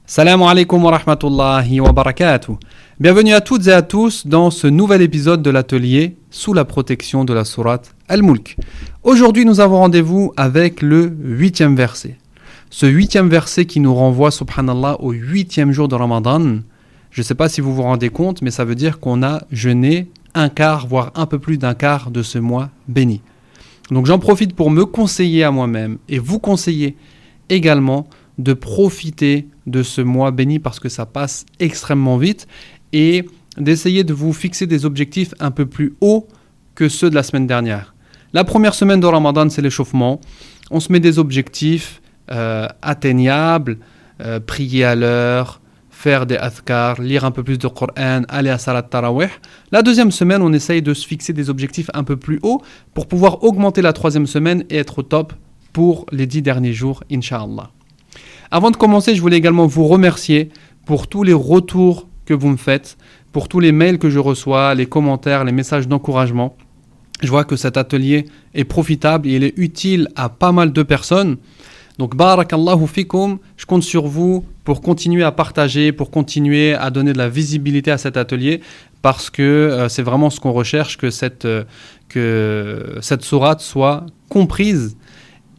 Salam alaikum wa rahmatullahi wa barakatuh. Bienvenue à toutes et à tous dans ce nouvel épisode de l'atelier sous la protection de la sourate Al-Mulk. Aujourd'hui, nous avons rendez-vous avec le 8e verset. Ce 8e verset qui nous renvoie, subhanallah, au 8e jour de Ramadan. Je ne sais pas si vous vous rendez compte, mais ça veut dire qu'on a jeûné un quart, voire un peu plus d'un quart de ce mois béni. Donc j'en profite pour me conseiller à moi-même et vous conseiller également de profiter de ce mois béni parce que ça passe extrêmement vite et d'essayer de vous fixer des objectifs un peu plus hauts que ceux de la semaine dernière. La première semaine de Ramadan, c'est l'échauffement. On se met des objectifs atteignables, prier à l'heure, faire des adhkar, lire un peu plus de Coran, aller à Salat Tarawih. La deuxième semaine, on essaye de se fixer des objectifs un peu plus hauts pour pouvoir augmenter la troisième semaine et être au top pour les 10 derniers jours, Inch'Allah. Avant de commencer, je voulais également vous remercier pour tous les retours que vous me faites, pour tous les mails que je reçois, les commentaires, les messages d'encouragement. Je vois que cet atelier est profitable et il est utile à pas mal de personnes. Donc, barakallahu fikum, je compte sur vous pour continuer à partager, pour continuer à donner de la visibilité à cet atelier, parce que c'est vraiment ce qu'on recherche, que cette sourate soit comprise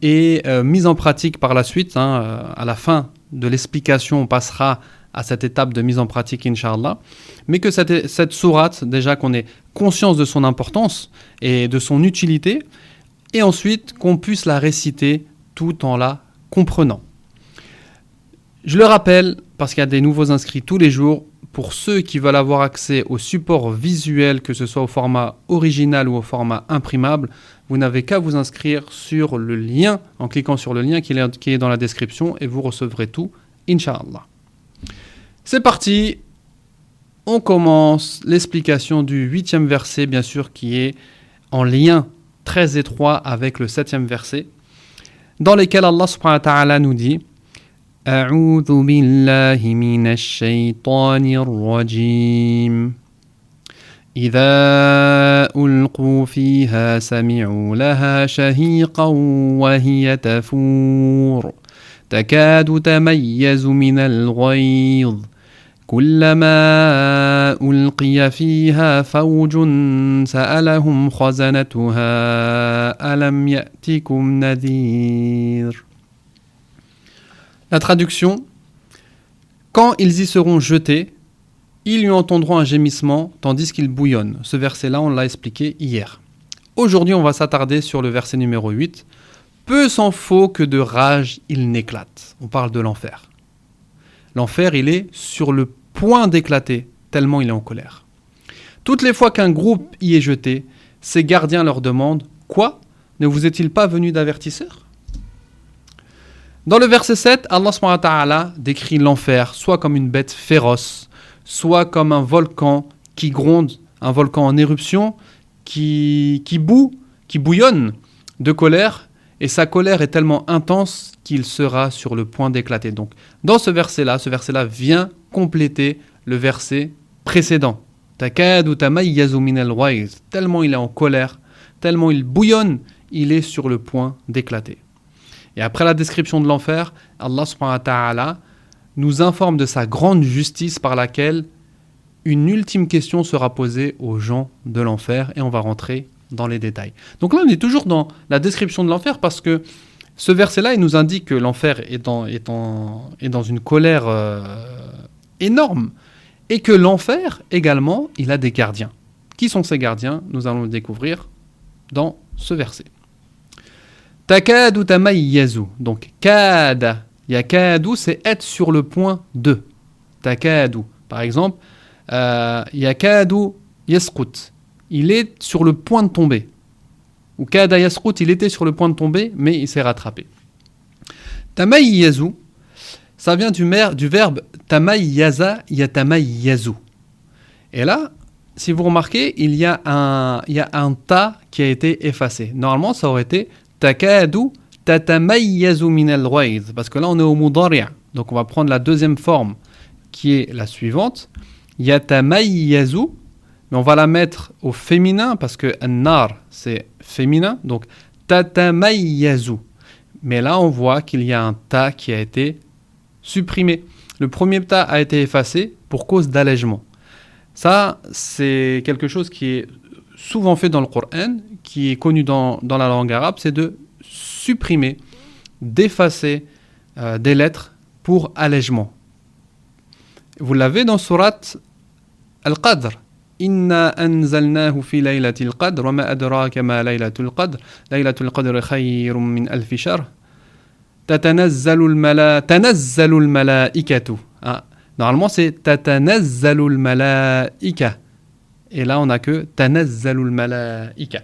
et mise en pratique par la suite. À la fin de l'explication, on passera à cette étape de mise en pratique, Inch'Allah. Mais que cette sourate, déjà qu'on ait conscience de son importance et de son utilité, et ensuite qu'on puisse la réciter tout en la comprenant. Je le rappelle, parce qu'il y a des nouveaux inscrits tous les jours, pour ceux qui veulent avoir accès au support visuel, que ce soit au format original ou au format imprimable, vous n'avez qu'à vous inscrire sur le lien, en cliquant sur le lien qui est dans la description, et vous recevrez tout, Inch'Allah. C'est parti, on commence l'explication du 8e verset, bien sûr, qui est en lien très étroit avec le 7e verset, dans lesquels Allah subhanahu wa ta'ala nous dit « A'udhu billahi minash shaytanir rajim » إذا ألقوا فيها سمعوا لها شهيقا وهي تفور تكاد تميز من الغيظ كلما ألقي فيها فوج سألهم خزنتها ألم يأتكم نذير. La traduction: quand ils y seront jetés, ils lui entendront un gémissement tandis qu'il bouillonne. Ce verset-là, on l'a expliqué hier. Aujourd'hui, on va s'attarder sur le verset numéro 8. Peu s'en faut que de rage il n'éclate. On parle de l'enfer. L'enfer, il est sur le point d'éclater, tellement il est en colère. Toutes les fois qu'un groupe y est jeté, ses gardiens leur demandent « Quoi ? Ne vous est-il pas venu d'avertisseur ?» Dans le verset 7, Allah subhanahu wa ta'ala décrit l'enfer soit comme une bête féroce, soit comme un volcan qui gronde, un volcan en éruption, qui bouillonne de colère, et sa colère est tellement intense qu'il sera sur le point d'éclater. Donc, dans ce verset-là vient compléter le verset précédent. Takadu tamayyazu min al-ghayz. Tellement il est en colère, tellement il bouillonne, il est sur le point d'éclater. Et après la description de l'enfer, Allah subhanahu wa ta'ala nous informe de sa grande justice par laquelle une ultime question sera posée aux gens de l'enfer, et on va rentrer dans les détails. Donc là, on est toujours dans la description de l'enfer parce que ce verset-là, il nous indique que l'enfer est dans une colère énorme et que l'enfer, également, il a des gardiens. Qui sont ces gardiens ? Nous allons le découvrir dans ce verset. Takadu tamayyazu. Donc, kada. Yakadu, c'est être sur le point de. Takadu. Par exemple, yakadu yasqut. Il est sur le point de tomber. Ou kada yasqut, il était sur le point de tomber, mais il s'est rattrapé. Tamayyazu, ça vient du verbe tamayyaza yatamayyazu. Et là, si vous remarquez, il y a un ta qui a été effacé. Normalement, ça aurait été takadu tatamayyazu min al-ghayz, parce que là on est au mudari'. Donc on va prendre la deuxième forme qui est la suivante, yatamayyazu, mais on va la mettre au féminin parce que an-nar c'est féminin, donc tatamayyazu. Mais là on voit qu'il y a un ta qui a été supprimé. Le premier ta a été effacé pour cause d'allègement. Ça, c'est quelque chose qui est souvent fait dans le Coran, qui est connu dans la langue arabe, c'est de supprimer, d'effacer des lettres pour allègement. Vous l'avez dans surat Al-Qadr. Inna anzalnahu fi laylatil qadr wa ma adraka ma laylatul qadr. Laylatul qadr khayrun min alfi shahr. Tatanazzalu al-malaikatu. Normalement, c'est tatanazzalu al-malaika. Et là, on n'a que tanazzalu al-malaika.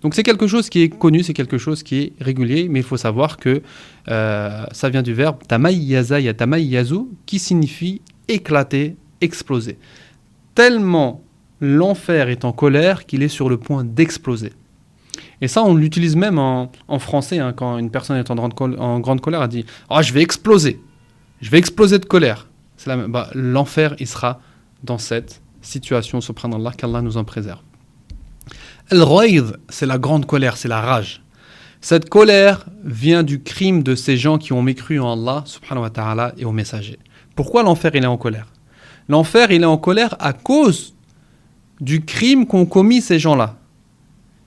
Donc, c'est quelque chose qui est connu, c'est quelque chose qui est régulier, mais il faut savoir que ça vient du verbe tamayyaza ya tamayyazu, qui signifie éclater, exploser. Tellement l'enfer est en colère qu'il est sur le point d'exploser. Et ça, on l'utilise même en français, quand une personne est en grande colère, elle dit « Oh, je vais exploser de colère ». L'enfer, il sera dans cette situation, subhanallah, qu'Allah nous en préserve. Al-Ghayz, c'est la grande colère, c'est la rage. Cette colère vient du crime de ces gens qui ont mécru en Allah, subhanahu wa ta'ala, et aux messagers. Pourquoi l'enfer, il est en colère ? L'enfer, il est en colère à cause du crime qu'ont commis ces gens-là.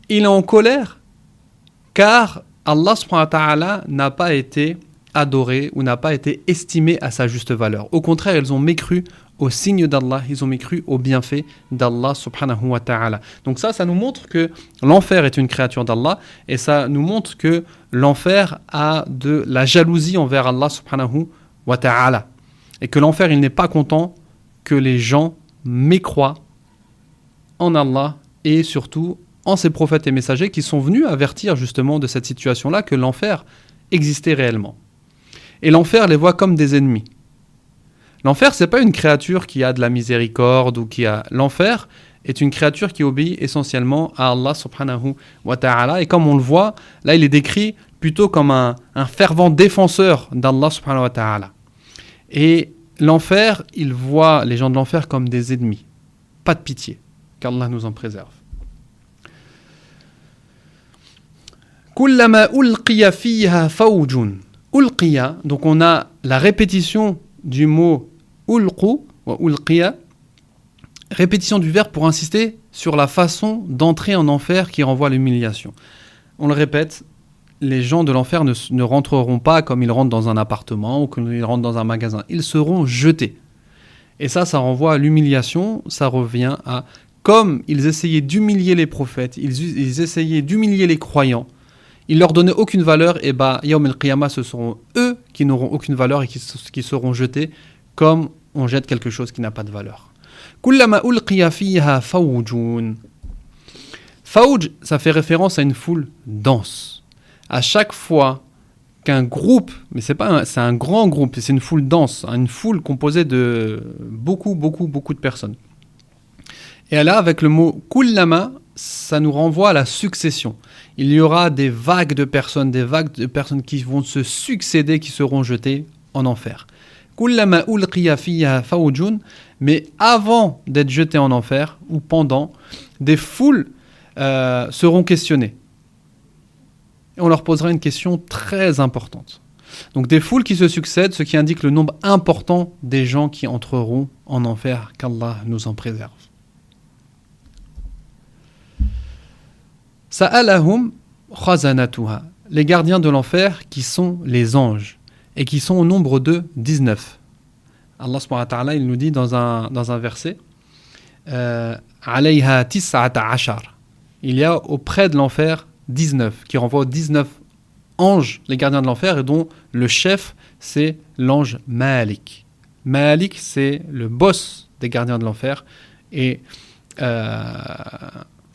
Il est en colère car Allah subhanahu wa ta'ala n'a pas été adoré ou n'a pas été estimé à sa juste valeur. Au contraire, ils ont mécru au signe d'Allah, ils ont mécru au bienfait d'Allah subhanahu wa ta'ala. Donc ça nous montre que l'enfer est une créature d'Allah et ça nous montre que l'enfer a de la jalousie envers Allah subhanahu wa ta'ala. Et que l'enfer, il n'est pas content que les gens mécroient en Allah et surtout en ses prophètes et messagers qui sont venus avertir justement de cette situation-là, que l'enfer existait réellement. Et l'enfer les voit comme des ennemis. L'enfer, c'est pas une créature qui a de la miséricorde ou qui a... L'enfer est une créature qui obéit essentiellement à Allah subhanahu wa ta'ala. Et comme on le voit, là il est décrit plutôt comme un fervent défenseur d'Allah subhanahu wa ta'ala. Et l'enfer, il voit les gens de l'enfer comme des ennemis. Pas de pitié. Qu'Allah nous en préserve. Kullama ulqiya fiha fawjun. Ulqiya, donc on a la répétition du mot ulqu ou ulqiya, répétition du verbe pour insister sur la façon d'entrer en enfer qui renvoie à l'humiliation. On le répète, les gens de l'enfer ne rentreront pas comme ils rentrent dans un appartement ou comme ils rentrent dans un magasin. Ils seront jetés. Et ça renvoie à l'humiliation, ça revient à... Comme ils essayaient d'humilier les prophètes, ils essayaient d'humilier les croyants, ils leur donnaient aucune valeur, et Yawm al-Qiyamah, ce seront eux qui n'auront aucune valeur et qui seront jetés comme on jette quelque chose qui n'a pas de valeur. Kullama ulqiya fiha fawjun. Fawj, ça fait référence à une foule dense. À chaque fois qu'un groupe, mais c'est un grand groupe, c'est une foule dense, une foule composée de beaucoup de personnes. Et là, avec le mot kullama, ça nous renvoie à la succession. Il y aura des vagues de personnes qui vont se succéder, qui seront jetées en enfer. Kullama ulqiya fiha fawjun, mais avant d'être jetés en enfer, ou pendant, des foules seront questionnées. Et on leur posera une question très importante. Donc des foules qui se succèdent, ce qui indique le nombre important des gens qui entreront en enfer, qu'Allah nous en préserve. Sa'alahum khazanatuha, les gardiens de l'enfer qui sont les anges et qui sont au nombre de 19. Allah subhanahu wa ta'ala, il nous dit dans un verset alayha tis'ata ashar, il y a auprès de l'enfer 19, qui renvoie aux 19 anges, les gardiens de l'enfer, et dont le chef c'est l'ange Malik. Malik, c'est le boss des gardiens de l'enfer, et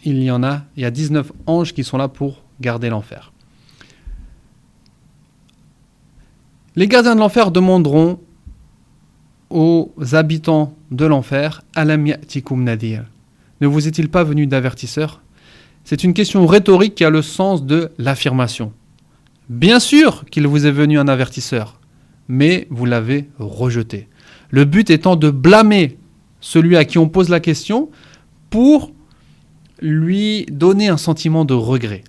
il y a 19 anges qui sont là pour garder l'enfer. Les gardiens de l'enfer demanderont aux habitants de l'enfer « Alam ya'tikum nadir » Ne vous est-il pas venu d'avertisseur ? C'est une question rhétorique qui a le sens de l'affirmation. Bien sûr qu'il vous est venu un avertisseur, mais vous l'avez rejeté. Le but étant de blâmer celui à qui on pose la question pour lui donner un sentiment de regret.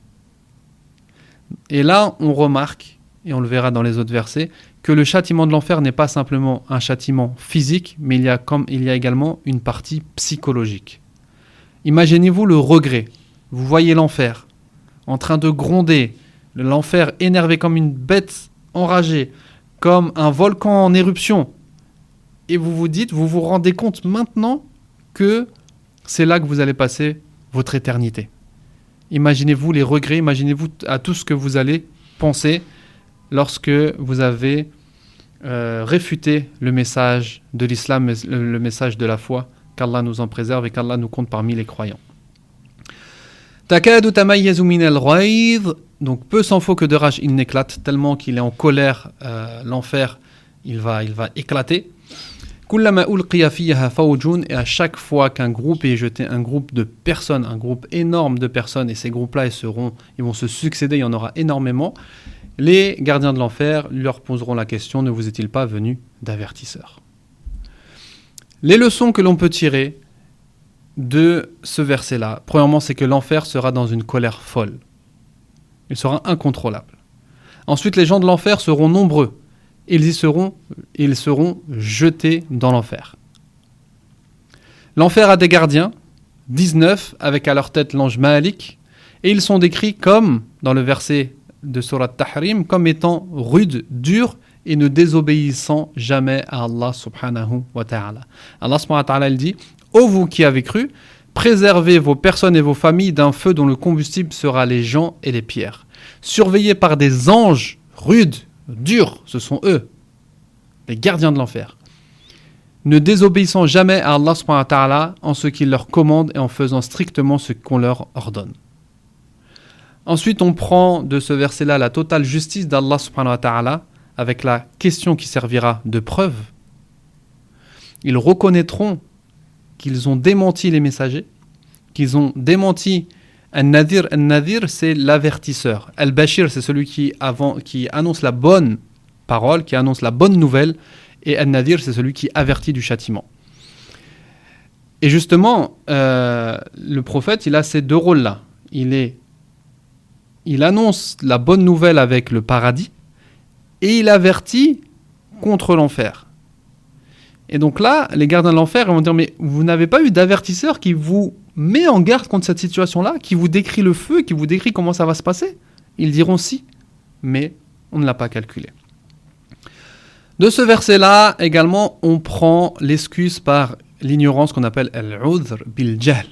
Et là, on remarque, et on le verra dans les autres versets, que le châtiment de l'enfer n'est pas simplement un châtiment physique, mais il y a également une partie psychologique. Imaginez-vous le regret. Vous voyez l'enfer en train de gronder, l'enfer énervé comme une bête enragée, comme un volcan en éruption. Et vous vous rendez compte maintenant que c'est là que vous allez passer votre éternité. Imaginez-vous les regrets, imaginez-vous à tout ce que vous allez penser lorsque vous avez réfuté le message de l'islam, le message de la foi, qu'Allah nous en préserve et qu'Allah nous compte parmi les croyants. Takadu tamayyazu min al-ghayz, donc peu s'en faut que de rage il n'éclate, tellement qu'il est en colère, l'enfer, il va éclater. Kullama ulqiya fiha fawjun, et à chaque fois qu'un groupe est jeté, un groupe de personnes, un groupe énorme de personnes, et ces groupes-là ils vont se succéder, il y en aura énormément, les gardiens de l'enfer leur poseront la question: ne vous est-il pas venu d'avertisseur? Les leçons que l'on peut tirer de ce verset-là, premièrement, c'est que l'enfer sera dans une colère folle. Il sera incontrôlable. Ensuite, les gens de l'enfer seront nombreux. Ils seront jetés dans l'enfer. L'enfer a des gardiens, 19, avec à leur tête l'ange Malik, et ils sont décrits comme, dans le verset de Surat Tahrim, comme étant rudes, durs et ne désobéissant jamais à Allah subhanahu wa ta'ala. Allah subhanahu wa ta'ala il dit: ô vous qui avez cru, préservez vos personnes et vos familles d'un feu dont le combustible sera les gens et les pierres. Surveillés par des anges rudes, durs, ce sont eux, les gardiens de l'enfer. Ne désobéissant jamais à Allah subhanahu wa ta'ala en ce qu'il leur commande et en faisant strictement ce qu'on leur ordonne. Ensuite, on prend de ce verset-là la totale justice d'Allah subhanahu wa ta'ala avec la question qui servira de preuve. Ils reconnaîtront qu'ils ont démenti les messagers, qu'ils ont démenti Al-Nadir. Al-Nadir, c'est l'avertisseur. Al-Bashir, c'est celui qui annonce la bonne parole, qui annonce la bonne nouvelle. Et Al-Nadir, c'est celui qui avertit du châtiment. Et justement, le prophète, il a ces deux rôles-là. Il annonce la bonne nouvelle avec le paradis et il avertit contre l'enfer. Et donc là, les gardiens de l'enfer vont dire: mais vous n'avez pas eu d'avertisseur qui vous met en garde contre cette situation-là, qui vous décrit le feu, qui vous décrit comment ça va se passer? Ils diront si, mais on ne l'a pas calculé. De ce verset-là, également, on prend l'excuse par l'ignorance qu'on appelle al-udhr bil-jahl.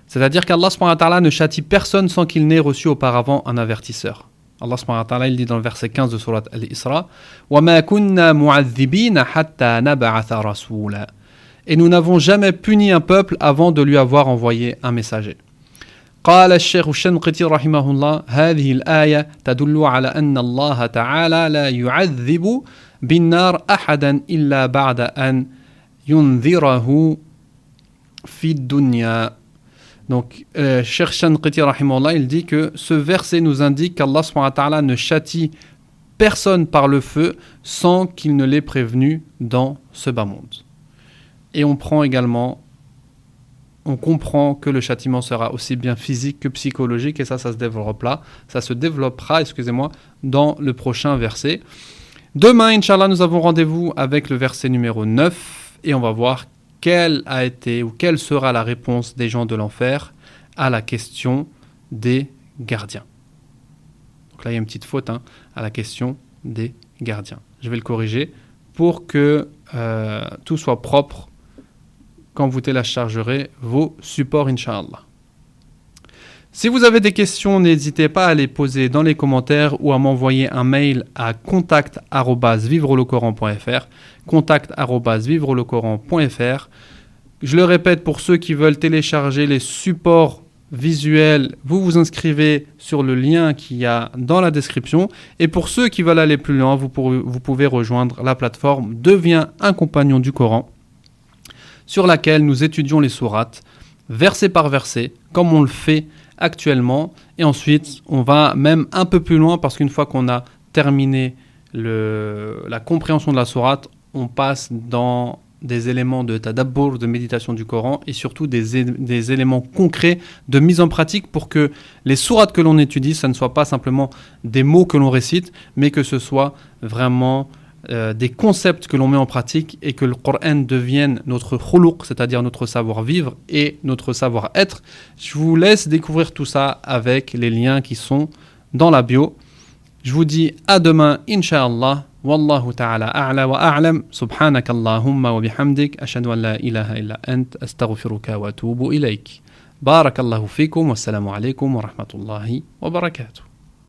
C'est-à-dire qu'Allah subhanahu wa ta'ala ne châtie personne sans qu'il n'ait reçu auparavant un avertisseur. Allah subhanahu wa ta'ala, il dit dans le verset 15 de Surat Al-Isra: وَمَا كُنَّا مُعَذِّبِينَ حَتَّى نَبْعَثَ رَسُولًا. Et nous n'avons jamais puni un peuple avant de lui avoir envoyé un messager. قال الشيخ الشنقيطي رحمه الله: هذه الآية تدل على أن الله تعالى لا يعذب بالنار أحدا إلا بعد أن ينذره في الدنيا. Donc, Cheikh Shanqiti rahimahullah, il dit que ce verset nous indique qu'Allah subhanahu wa ta'ala ne châtie personne par le feu sans qu'il ne l'ait prévenu dans ce bas monde. Et on comprend que le châtiment sera aussi bien physique que psychologique, et ça se développera, dans le prochain verset. Demain, Inch'Allah, nous avons rendez-vous avec le verset numéro 9, et on va voir quelle sera la réponse des gens de l'enfer à la question des gardiens. Donc là, il y a une petite faute à la question des gardiens. Je vais le corriger pour que tout soit propre quand vous téléchargerez vos supports, Inch'Allah. Si vous avez des questions, n'hésitez pas à les poser dans les commentaires ou à m'envoyer un mail à contact@vivreLeCoran.fr, contact@vivreLeCoran.fr. Je le répète, pour ceux qui veulent télécharger les supports visuels, vous vous inscrivez sur le lien qu'il y a dans la description. Et pour ceux qui veulent aller plus loin, vous pouvez rejoindre la plateforme Deviens un compagnon du Coran, sur laquelle nous étudions les sourates, verset par verset, comme on le fait actuellement. Et ensuite, on va même un peu plus loin, parce qu'une fois qu'on a terminé la compréhension de la sourate, on passe dans des éléments de tadabbur, de méditation du Coran, et surtout des éléments concrets de mise en pratique pour que les sourates que l'on étudie, ça ne soit pas simplement des mots que l'on récite, mais que ce soit vraiment des concepts que l'on met en pratique et que le Coran devienne notre khuluq, c'est-à-dire notre savoir-vivre et notre savoir-être. Je vous laisse découvrir tout ça avec les liens qui sont dans la bio. Je vous dis à demain, Inch'Allah. Wallahu ta'ala a'la wa a'lam. Subhanaka Allahumma wa bihamdik. Ashhadu an la ilaha illa ant. Astaghfiruka wa atubu ilayk. Barakallahu fikum. Wassalamu alaikum wa rahmatullahi wa barakatuh.